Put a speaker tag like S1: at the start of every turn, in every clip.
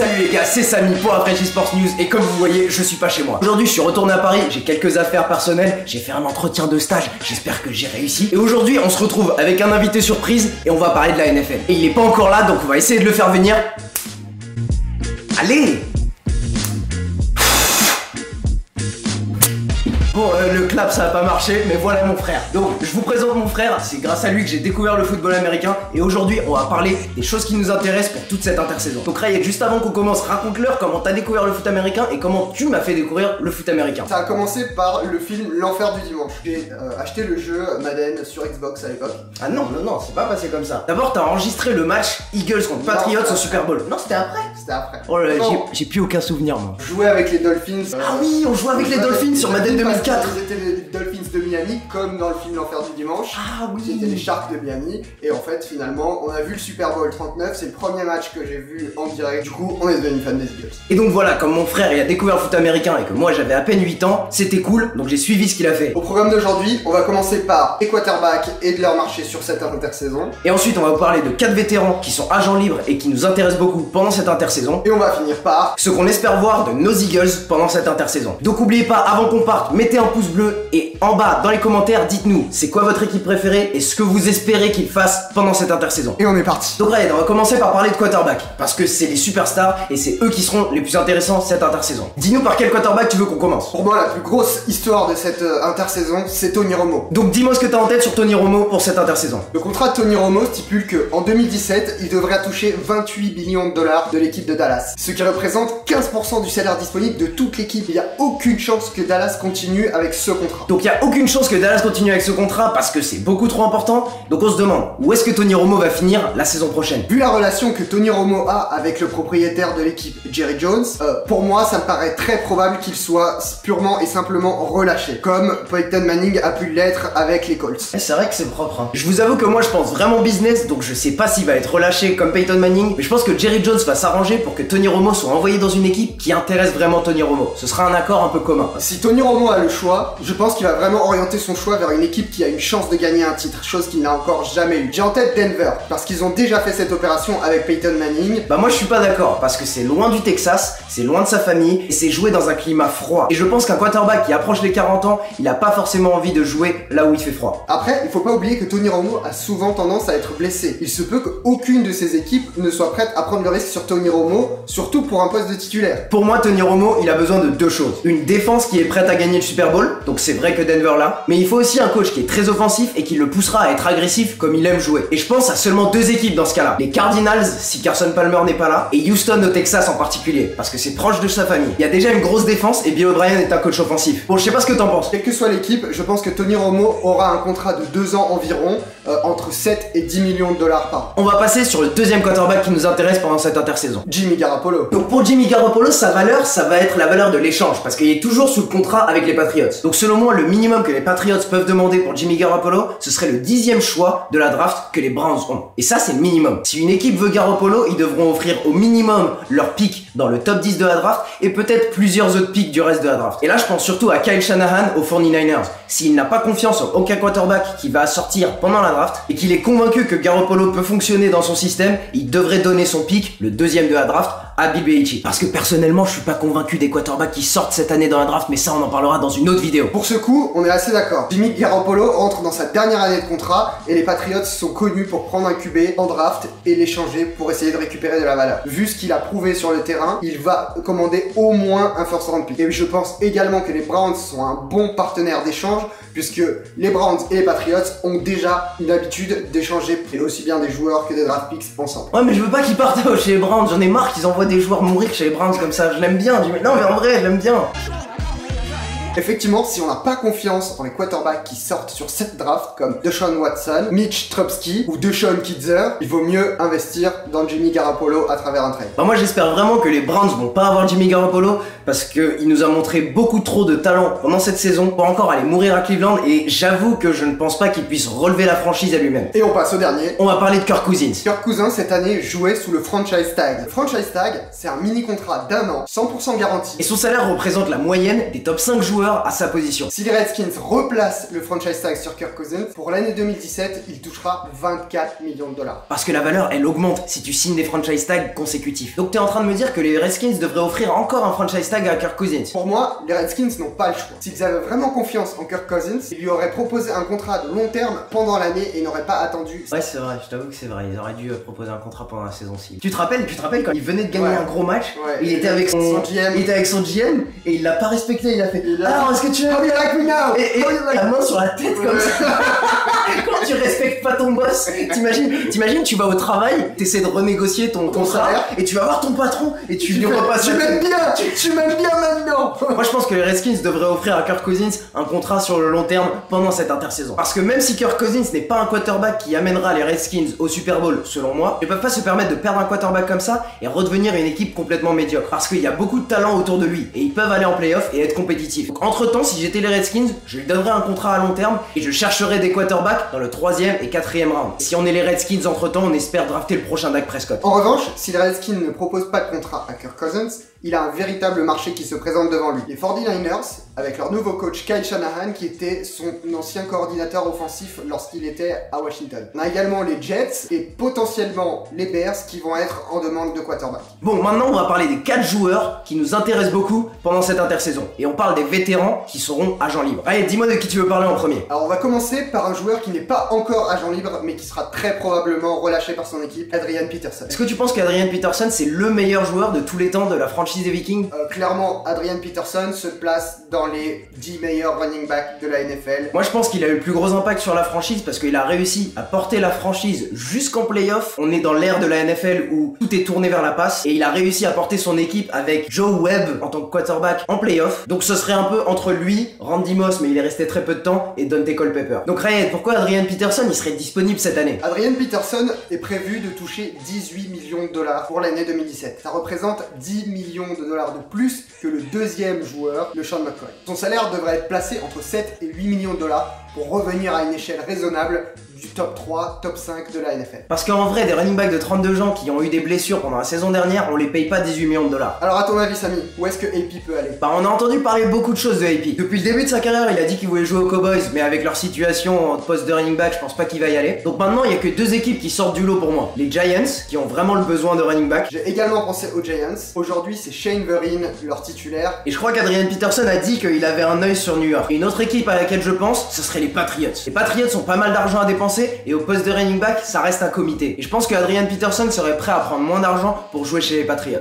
S1: Salut les gars, c'est Samy pour la French Sports News et comme vous voyez, je suis pas chez moi. Aujourd'hui, je suis retourné à Paris, j'ai quelques affaires personnelles, j'ai fait un entretien de stage, j'espère que j'ai réussi. Et aujourd'hui, on se retrouve avec un invité surprise et on va parler de la NFL. Et il est pas encore là, donc on va essayer de le faire venir. Allez! Bon, le clap ça a pas marché, mais voilà mon frère. Donc, je vous présente mon frère, c'est grâce à lui que j'ai découvert le football américain. Et aujourd'hui, on va parler des choses qui nous intéressent pour toute cette intersaison. Donc Rayek, juste avant qu'on commence, raconte-leur comment t'as découvert le foot américain et comment tu m'as fait découvrir le foot américain.
S2: Ça a commencé par le film L'Enfer du Dimanche. J'ai acheté le jeu Madden sur Xbox à l'époque.
S1: Ah non, c'est pas passé comme ça. D'abord, t'as enregistré le match Eagles contre Patriots au Super Bowl. Non, c'était après.
S2: C'était après.
S1: Oh là là, j'ai plus aucun souvenir, moi.
S2: Je jouais avec les Dolphins.
S1: Ah oui, on jouait avec les Dolphins sur Madden 2004.
S2: Ils étaient les Dolphins de Miami, comme dans le film L'Enfer du Dimanche.
S1: Ah oui.
S2: C'était les Sharks de Miami. Et en fait, finalement, on a vu le Super Bowl 39. C'est le premier match que j'ai vu en direct. Du coup, on est devenu fan des Eagles.
S1: Et donc voilà, comme mon frère il a découvert le foot américain et que moi j'avais à peine 8 ans, c'était cool, donc j'ai suivi ce qu'il a fait.
S2: Au programme d'aujourd'hui, on va commencer par les quarterbacks et de leur marché sur cette intersaison.
S1: Et ensuite, on va vous parler de 4 vétérans qui sont agents libres et qui nous intéressent beaucoup pendant cette intersaison.
S2: Et on va finir par
S1: ce qu'on espère voir de nos Eagles pendant cette intersaison. Donc n'oubliez pas, avant qu'on parte, mettez un pouce bleu et en bas dans les commentaires, dites-nous c'est quoi votre équipe préférée et ce que vous espérez qu'ils fassent pendant cette intersaison.
S2: Et on est parti.
S1: Donc Ryan, on va commencer par parler de quarterback parce que c'est les superstars et c'est eux qui seront les plus intéressants cette intersaison. Dis-nous par quel quarterback tu veux qu'on commence.
S2: Pour moi, la plus grosse histoire de cette intersaison, c'est Tony Romo.
S1: Donc dis-moi ce que t'as en tête sur Tony Romo pour cette intersaison.
S2: Le contrat de Tony Romo stipule qu'en 2017, il devrait toucher 28 millions de dollars de l'équipe de Dallas, ce qui représente 15% du salaire disponible de toute l'équipe. Il n'y a aucune chance que Dallas continue avec ce contrat.
S1: Donc il n'y a aucune chance que Dallas continue avec ce contrat parce que c'est beaucoup trop important. Donc on se demande où est-ce que Tony Romo va finir la saison prochaine.
S2: Vu la relation que Tony Romo a avec le propriétaire de l'équipe, Jerry Jones, pour moi ça me paraît très probable qu'il soit purement et simplement relâché, comme Peyton Manning a pu l'être avec les Colts.
S1: C'est vrai que c'est propre, hein. Je vous avoue que moi je pense vraiment business, donc je sais pas s'il va être relâché comme Peyton Manning, mais je pense que Jerry Jones va s'arranger pour que Tony Romo soit envoyé dans une équipe qui intéresse vraiment Tony Romo. Ce sera un accord un peu commun.
S2: Si Tony Romo a le choix, je pense qu'il va vraiment orienter son choix vers une équipe qui a une chance de gagner un titre, chose qu'il n'a encore jamais eu. J'ai en tête Denver, parce qu'ils ont déjà fait cette opération avec Peyton Manning.
S1: Bah moi je suis pas d'accord, parce que c'est loin du Texas, c'est loin de sa famille, et c'est joué dans un climat froid. Et je pense qu'un quarterback qui approche les 40 ans, il a pas forcément envie de jouer là où il fait froid.
S2: Après, il faut pas oublier que Tony Romo a souvent tendance à être blessé. Il se peut qu'aucune de ses équipes ne soit prête à prendre le risque sur Tony Romo, surtout pour un poste de titulaire.
S1: Pour moi, Tony Romo, il a besoin de deux choses. Une défense qui est prête à gagner le Super Bowl, donc c'est vrai que Denver là, mais il faut aussi un coach qui est très offensif et qui le poussera à être agressif comme il aime jouer. Et je pense à seulement deux équipes dans ce cas-là. Les Cardinals, si Carson Palmer n'est pas là, et Houston au Texas en particulier, parce que c'est proche de sa famille. Il y a déjà une grosse défense et Bill O'Brien est un coach offensif. Bon, je sais pas ce que t'en penses.
S2: Quelle que soit l'équipe, je pense que Tony Romo aura un contrat de 2 ans environ, entre 7 et 10 millions de dollars par an.
S1: On va passer sur le deuxième quarterback qui nous intéresse pendant cette intersaison.
S2: Jimmy Garoppolo.
S1: Donc pour Jimmy Garoppolo, sa valeur, ça va être la valeur de l'échange, parce qu'il est toujours sous le contrat avec les Patriots. Donc selon moi, le minimum que les Patriots peuvent demander pour Jimmy Garoppolo, ce serait le 10e choix de la draft que les Browns ont. Et ça, c'est le minimum. Si une équipe veut Garoppolo, ils devront offrir au minimum leur pick dans le top 10 de la draft, et peut-être plusieurs autres picks du reste de la draft. Et là, je pense surtout à Kyle Shanahan aux 49ers. S'il n'a pas confiance en aucun quarterback qui va sortir pendant la draft, et qu'il est convaincu que Garoppolo peut fonctionner dans son système, il devrait donner son pick, le 2e de la draft, à Bill Belichick. Parce que personnellement, je suis pas convaincu des quarterbacks qui sortent cette année dans la draft, mais ça, on en parlera dans une autre vidéo.
S2: Pour ce coup, on est assez d'accord. Jimmy Garoppolo entre dans sa dernière année de contrat, et les Patriots sont connus pour prendre un QB en draft et l'échanger pour essayer de récupérer de la valeur. Vu ce qu'il a prouvé sur le terrain, il va commander au moins un first round pick. Et je pense également que les Browns sont un bon partenaire d'échange, puisque les Browns et les Patriots ont déjà une habitude d'échanger aussi bien des joueurs que des draft picks ensemble.
S1: Ouais, mais je veux pas qu'ils partent chez les Browns, j'en ai marre qu'ils envoient des joueurs mourir chez les Browns comme ça, je l'aime bien. Non mais en vrai, je l'aime bien.
S2: Effectivement, si on n'a pas confiance en les quarterbacks qui sortent sur cette draft, comme Deshaun Watson, Mitch Trubisky ou Deshaun Kidzer, il vaut mieux investir dans Jimmy Garoppolo à travers un trade.
S1: Bah moi j'espère vraiment que les Browns vont pas avoir Jimmy Garoppolo parce qu'il nous a montré beaucoup trop de talent pendant cette saison pour encore aller mourir à Cleveland, et j'avoue que je ne pense pas qu'il puisse relever la franchise à lui-même.
S2: Et on passe au dernier.
S1: On va parler de Kirk Cousins.
S2: Kirk Cousins cette année jouait sous le franchise tag. Le franchise tag, c'est un mini contrat d'1 an, 100% garanti.
S1: Et son salaire représente la moyenne des top 5 joueurs joueurs à sa position.
S2: Si les Redskins replacent le franchise tag sur Kirk Cousins, pour l'année 2017, il touchera 24 millions de dollars.
S1: Parce que la valeur, elle augmente si tu signes des franchise tags consécutifs. Donc t'es en train de me dire que les Redskins devraient offrir encore un franchise tag à Kirk Cousins?
S2: Pour moi, les Redskins n'ont pas le choix. S'ils avaient vraiment confiance en Kirk Cousins, ils lui auraient proposé un contrat de long terme pendant l'année et n'auraient pas attendu.
S1: Ouais, c'est vrai, je t'avoue que c'est vrai, ils auraient dû proposer un contrat pendant la saison 6. Tu te rappelles quand il venait de gagner un gros match, il était avec son GM, et il l'a pas respecté, il a fait alors est-ce que tu as
S2: How you like me now?
S1: Et la main sur la tête comme ça. Quand tu respectes pas ton boss, t'imagines, tu vas au travail, t'essaies de renégocier ton salaire et tu vas voir ton patron et tu lui repasses.
S2: Tu m'aimes bien maintenant.
S1: Moi je pense que les Redskins devraient offrir à Kirk Cousins un contrat sur le long terme pendant cette intersaison. Parce que même si Kirk Cousins n'est pas un quarterback qui amènera les Redskins au Super Bowl, selon moi, ils peuvent pas se permettre de perdre un quarterback comme ça et redevenir une équipe complètement médiocre. Parce qu'il y a beaucoup de talent autour de lui et ils peuvent aller en playoff et être compétitifs. Donc entre temps, si j'étais les Redskins, je lui donnerais un contrat à long terme et je chercherais des quarterbacks dans le 3e et 4e round. Et si on est les Redskins entre temps, on espère drafter le prochain Dak Prescott.
S2: En revanche, si les Redskins ne proposent pas de contrat à Kirk Cousins, il a un véritable marché qui se présente devant lui. Les 49ers, avec leur nouveau coach Kyle Shanahan, qui était son ancien coordinateur offensif lorsqu'il était à Washington. On a également les Jets et potentiellement les Bears qui vont être en demande de quarterback.
S1: Bon, maintenant on va parler des 4 joueurs qui nous intéressent beaucoup pendant cette intersaison. Et on parle des vétérans qui seront agents libres. Allez, dis-moi de qui tu veux parler en premier.
S2: Alors on va commencer par un joueur qui n'est pas encore agent libre, mais qui sera très probablement relâché par son équipe, Adrian Peterson.
S1: Est-ce que tu penses qu'Adrian Peterson c'est le meilleur joueur de tous les temps de la franchise des Vikings?
S2: Clairement, Adrian Peterson se place dans les 10 meilleurs running backs de la NFL.
S1: Moi je pense qu'il a eu le plus gros impact sur la franchise parce qu'il a réussi à porter la franchise jusqu'en playoff. On est dans l'ère de la NFL où tout est tourné vers la passe et il a réussi à porter son équipe avec Joe Webb en tant que quarterback en playoff. Donc ce serait un peu entre lui, Randy Moss mais il est resté très peu de temps, et Dante Culpepper. Donc Ryan, pourquoi Adrian Peterson il serait disponible cette année?
S2: Adrian Peterson est prévu de toucher 18 millions de dollars pour l'année 2017. Ça représente 10 millions de dollars de plus que le deuxième joueur, le Sean McCoy. Son salaire devrait être placé entre 7 et 8 millions de dollars pour revenir à une échelle raisonnable du top 3, top 5 de la NFL.
S1: Parce qu'en vrai, des running backs de 32 gens qui ont eu des blessures pendant la saison dernière, on les paye pas 18 millions de dollars.
S2: Alors à ton avis, Samy, où est-ce que AP peut aller?
S1: Bah on a entendu parler beaucoup de choses de AP. Depuis le début de sa carrière, il a dit qu'il voulait jouer aux Cowboys, mais avec leur situation en poste de running back, je pense pas qu'il va y aller. Donc maintenant, il y a que 2 équipes qui sortent du lot pour moi. Les Giants, qui ont vraiment le besoin de running back.
S2: J'ai également pensé aux Giants. Aujourd'hui, c'est Shane Vereen, leur titulaire.
S1: Et je crois qu'Adrian Peterson a dit qu'il avait un œil sur New York. Et une autre équipe à laquelle je pense, ce serait les Patriots. Les Patriots ont pas mal d'argent à dépenser, et au poste de running back, ça reste un comité. Et je pense que Adrian Peterson serait prêt à prendre moins d'argent pour jouer chez les Patriots.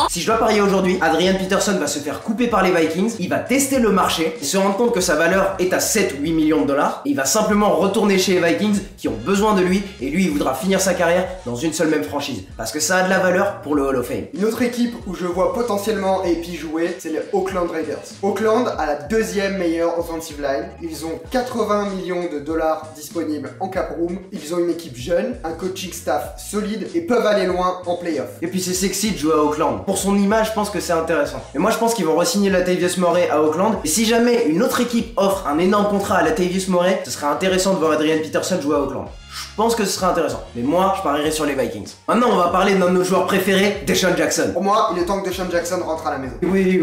S1: Si je dois parier aujourd'hui, Adrian Peterson va se faire couper par les Vikings, il va tester le marché, se rendre compte que sa valeur est à 7 ou 8 millions de dollars, et il va simplement retourner chez les Vikings qui ont besoin de lui, et lui il voudra finir sa carrière dans une seule même franchise. Parce que ça a de la valeur pour le Hall of Fame.
S2: Une autre équipe où je vois potentiellement AP jouer, c'est les Oakland Raiders. Oakland a la deuxième meilleure offensive line. Ils ont 80 millions de dollars disponibles en cap room. Ils ont une équipe jeune, un coaching staff solide et peuvent aller loin en playoff.
S1: Et puis c'est sexy de jouer à Oakland. Pour son image, je pense que c'est intéressant. Mais moi je pense qu'ils vont re-signer Latavius Murray à Oakland. Et si jamais une autre équipe offre un énorme contrat à Latavius Murray, ce serait intéressant de voir Adrian Peterson jouer à Oakland. Je pense que ce serait intéressant. Mais moi, je parierais sur les Vikings. Maintenant, on va parler d'un de nos joueurs préférés, DeSean Jackson.
S2: Pour moi, il est temps que DeSean Jackson rentre à la maison.
S1: Oui.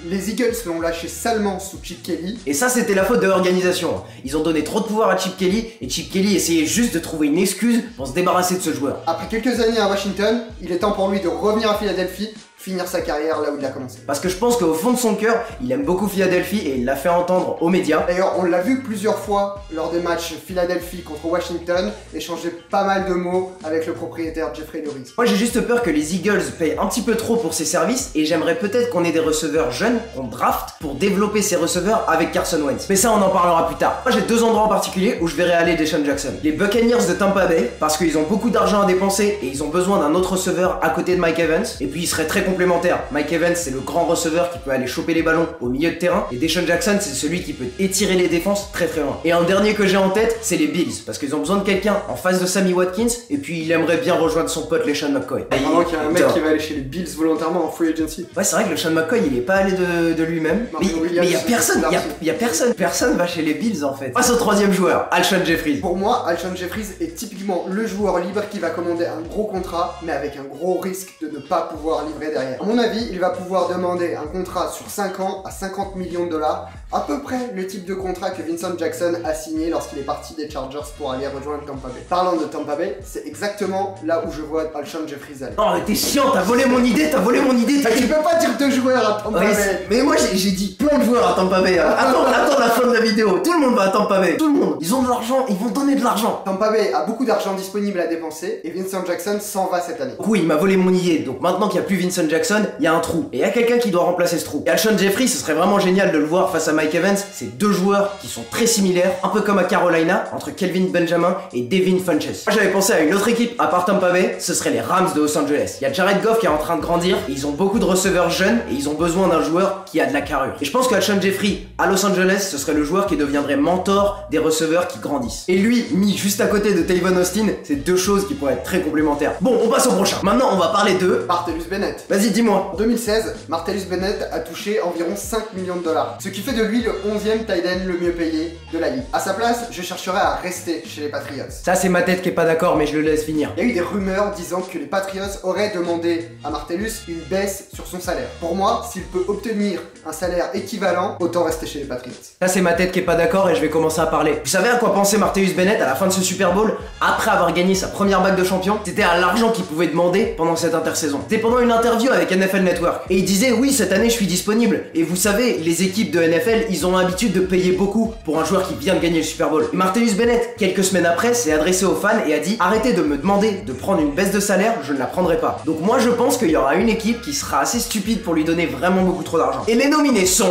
S2: Les Eagles l'ont lâché salement sous Chip Kelly.
S1: Et ça, c'était la faute de l'organisation. Ils ont donné trop de pouvoir à Chip Kelly, et Chip Kelly essayait juste de trouver une excuse pour se débarrasser de ce joueur.
S2: Après quelques années à Washington, il est temps pour lui de revenir à Philadelphie, finir sa carrière là où il a commencé.
S1: Parce que je pense qu'au fond de son cœur, il aime beaucoup Philadelphie et il l'a fait entendre aux médias.
S2: D'ailleurs, on l'a vu plusieurs fois lors des matchs Philadelphie contre Washington, échanger pas mal de mots avec le propriétaire Jeffrey Lurie.
S1: Moi j'ai juste peur que les Eagles payent un petit peu trop pour ses services et j'aimerais peut-être qu'on ait des receveurs jeunes qu'on draft pour développer ces receveurs avec Carson Wentz. Mais ça on en parlera plus tard. Moi j'ai 2 endroits en particulier où je verrai aller DeSean Jackson. Les Buccaneers de Tampa Bay parce qu'ils ont beaucoup d'argent à dépenser et ils ont besoin d'un autre receveur à côté de Mike Evans. Et puis ils seraient très complémentaires. Mike Evans c'est le grand receveur qui peut aller choper les ballons au milieu de terrain et DeSean Jackson c'est celui qui peut étirer les défenses très très loin. Et un dernier que j'ai en tête c'est les Bills parce qu'ils ont besoin de quelqu'un en face de Sammy Watkins et puis il aimerait bien rejoindre son pote LeSean McCoy.
S2: Apparemment qu'il y a un mec qui va aller chez les Bills volontairement en free agency.
S1: Ouais c'est vrai que LeSean McCoy il est pas allé de lui-même. Mais il y a personne, personne va chez les Bills en fait. Passe au 3e joueur, Alshon Jeffries.
S2: Pour moi, Alshon Jeffries est typiquement le joueur libre qui va commander un gros contrat mais avec un gros risque de ne pas pouvoir livrer derrière. À mon avis, il va pouvoir demander un contrat sur 5 ans à 50 millions de dollars, à peu près le type de contrat que Vincent Jackson a signé lorsqu'il est parti des Chargers pour aller rejoindre Tampa Bay. Parlant de Tampa Bay, c'est exactement là où je vois Alshon Jeffries aller.
S1: Oh mais t'es chiant, t'as volé mon idée,
S2: Tu peux pas dire 2 joueurs à Tampa Bay.
S1: Mais moi j'ai dit plein de joueurs à Tampa Bay. Attends la fin de la vidéo, tout le monde va à Tampa Bay. Tout le monde, ils ont de l'argent, ils vont donner de l'argent.
S2: Tampa Bay a beaucoup d'argent disponible à dépenser et Vincent Jackson s'en va cette année.
S1: Oui, il m'a volé mon idée, donc maintenant qu'il n'y a plus Vincent Jackson, il y a un trou. Et il y a quelqu'un qui doit remplacer ce trou. Et Alshon Jeffries, ce serait vraiment génial de le voir face à Mike Evans. C'est deux joueurs qui sont très similaires, un peu comme à Carolina, entre Kelvin Benjamin et Devin Funchess. Moi j'avais pensé à une autre équipe, à part Tampa Bay, ce serait les Rams de Los Angeles. Il y a Jared Goff qui est en train de grandir, et ils ont beaucoup de receveurs jeunes, et ils ont besoin d'un joueur qui a de la carrure. Et je pense que Alshon Jeffries, à Los Angeles, ce serait le joueur qui deviendrait mentor des receveurs qui grandissent. Et lui, mis juste à côté de Tavon Austin, c'est deux choses qui pourraient être très complémentaires. Bon, on passe au prochain. Maintenant, on va parler de
S2: Martellus Bennett.
S1: Vas-y, dis-moi.
S2: En 2016, Martellus Bennett a touché environ 5 millions de dollars, ce qui fait de lui le 11e tight end le mieux payé de la ligue. À sa place, je chercherais à rester chez les Patriots.
S1: Ça, c'est ma tête qui est pas d'accord, mais je le laisse finir.
S2: Il y a eu des rumeurs disant que les Patriots auraient demandé à Martellus une baisse sur son salaire. Pour moi, s'il peut obtenir un salaire équivalent, autant rester chez les Patriots.
S1: Ça, c'est ma tête qui est pas d'accord et je vais commencer à parler. Vous savez à quoi pensait Martellus Bennett à la fin de ce Super Bowl, après avoir gagné sa première bague de champion? C'était à l'argent qu'il pouvait demander pendant cette intersaison. C'était pendant une interview avec NFL Network. Et il disait, oui, cette année, je suis disponible. Et vous savez, les équipes de NFL, ils ont l'habitude de payer beaucoup pour un joueur qui vient de gagner le Super Bowl. Et Martellus Bennett, quelques semaines après, s'est adressé aux fans et a dit, arrêtez de me demander de prendre une baisse de salaire, je ne la prendrai pas. Donc moi, je pense qu'il y aura une équipe qui sera assez stupide pour lui donner vraiment beaucoup trop d'argent. Et les nominés sont...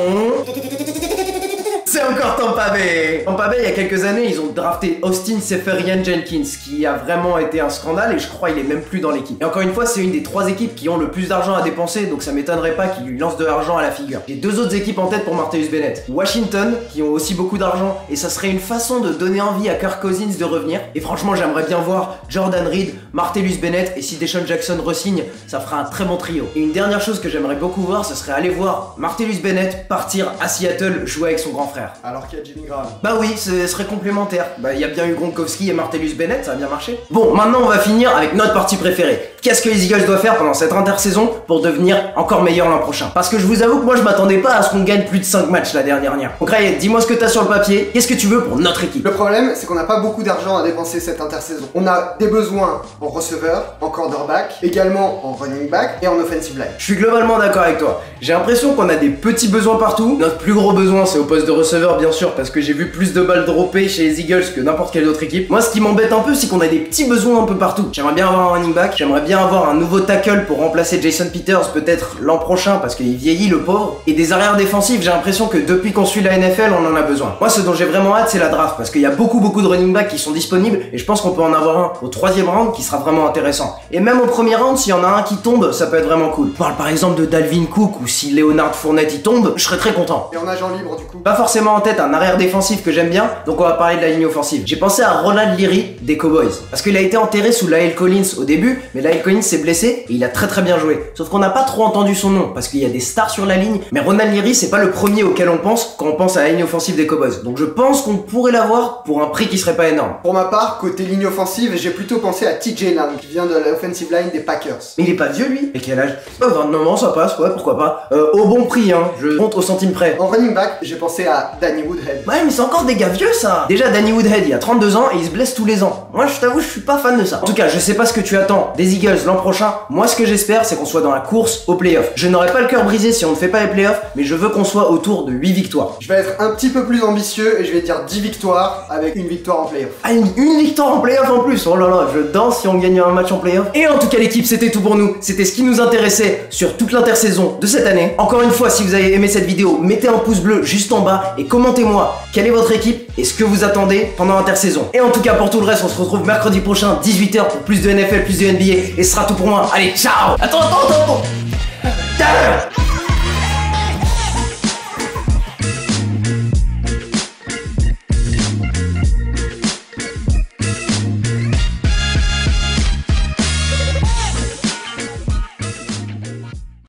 S1: C'est encore Tampa Bay. Tampa Bay, il y a quelques années, ils ont drafté Austin Seferian-Jenkins, qui a vraiment été un scandale et je crois il est même plus dans l'équipe. Et encore une fois, c'est une des 3 équipes qui ont le plus d'argent à dépenser, donc ça m'étonnerait pas qu'ils lui lancent de l'argent à la figure. J'ai 2 autres équipes en tête pour Martellus Bennett. Washington, qui ont aussi beaucoup d'argent, et ça serait une façon de donner envie à Kirk Cousins de revenir. Et franchement, j'aimerais bien voir Jordan Reed, Martellus Bennett, et si Deshaun Jackson re-signe, ça fera un très bon trio. Et une dernière chose que j'aimerais beaucoup voir, ce serait aller voir Martellus Bennett partir à Seattle jouer avec son grand frère.
S2: Alors qu'il y a Jimmy Graham.
S1: Bah oui, ce serait complémentaire. Bah il y a bien eu Gronkowski et Martellus Bennett, ça a bien marché. Bon, maintenant on va finir avec notre partie préférée. Qu'est-ce que les Eagles doivent faire pendant cette intersaison pour devenir encore meilleur l'an prochain? Parce que je vous avoue que moi je m'attendais pas à ce qu'on gagne plus de 5 matchs la dernière. Donc Ryan, dis-moi ce que t'as sur le papier, qu'est-ce que tu veux pour notre équipe?
S2: Le problème, c'est qu'on n'a pas beaucoup d'argent à dépenser cette intersaison. On a des besoins en receveur, en cornerback, également en running back et en offensive line.
S1: Je suis globalement d'accord avec toi. J'ai l'impression qu'on a des petits besoins partout. Notre plus gros besoin c'est au poste de receveur bien sûr, parce que j'ai vu plus de balles dropper chez les Eagles que n'importe quelle autre équipe. Moi ce qui m'embête un peu c'est qu'on a des petits besoins un peu partout. J'aimerais bien avoir un running back, j'aimerais bien avoir un nouveau tackle pour remplacer Jason Peters peut-être l'an prochain parce qu'il vieillit le pauvre. Et des arrières défensifs, j'ai l'impression que depuis qu'on suit la NFL on en a besoin. Moi ce dont j'ai vraiment hâte c'est la draft, parce qu'il y a beaucoup de running backs qui sont disponibles et je pense qu'on peut en avoir un au 3e round qui sera vraiment intéressant. Et même au premier round, s'il y en a un qui tombe, ça peut être vraiment cool. Je parle par exemple de Dalvin Cook, ou si Leonard Fournette y tombe, je serais très content.
S2: Et en agent libre du coup?
S1: Pas forcément en tête un arrière défensif que j'aime bien, donc on va parler de la ligne offensive. J'ai pensé à Ronald Leary des Cowboys, parce qu'il a été enterré sous La'el Collins au début, mais La'el Collins s'est blessé et il a très bien joué. Sauf qu'on n'a pas trop entendu son nom, parce qu'il y a des stars sur la ligne, mais Ronald Leary c'est pas le premier auquel on pense quand on pense à la ligne offensive des Cowboys. Donc je pense qu'on pourrait l'avoir pour un prix qui serait pas énorme.
S2: Pour ma part, côté ligne offensive, j'ai plutôt pensé à TJ Lang, qui vient de l'offensive line des Packers.
S1: Mais il est pas vieux lui? Et quel âge? 29 ans ça passe, ouais pourquoi pas. Au bon prix hein, je compte au centime près.
S2: En running back, j'ai pensé à Danny Woodhead.
S1: Ouais mais c'est encore des gars vieux ça. Déjà Danny Woodhead il a 32 ans et il se blesse tous les ans. Moi je t'avoue je suis pas fan de ça. En tout cas je sais pas ce que tu attends des Eagles l'an prochain. Moi ce que j'espère c'est qu'on soit dans la course aux playoffs. Je n'aurai pas le cœur brisé si on ne fait pas les playoffs, mais je veux qu'on soit autour de 8 victoires.
S2: Je vais être un petit peu plus ambitieux et je vais dire 10 victoires avec une victoire en playoff.
S1: Ah une victoire en playoff en plus. Oh là là, je danse si on gagne un match en playoff. Et en tout cas l'équipe c'était tout pour nous. C'était ce qui nous intéressait sur toute l'intersaison de cette année. Encore une fois si vous avez aimé cette vidéo, mettez un pouce bleu juste en bas et commentez-moi quelle est votre équipe et ce que vous attendez pendant l'intersaison. Et en tout cas pour tout le reste on se retrouve mercredi prochain 18h pour plus de NFL, plus de NBA et ce sera tout pour moi. Allez ciao. Attends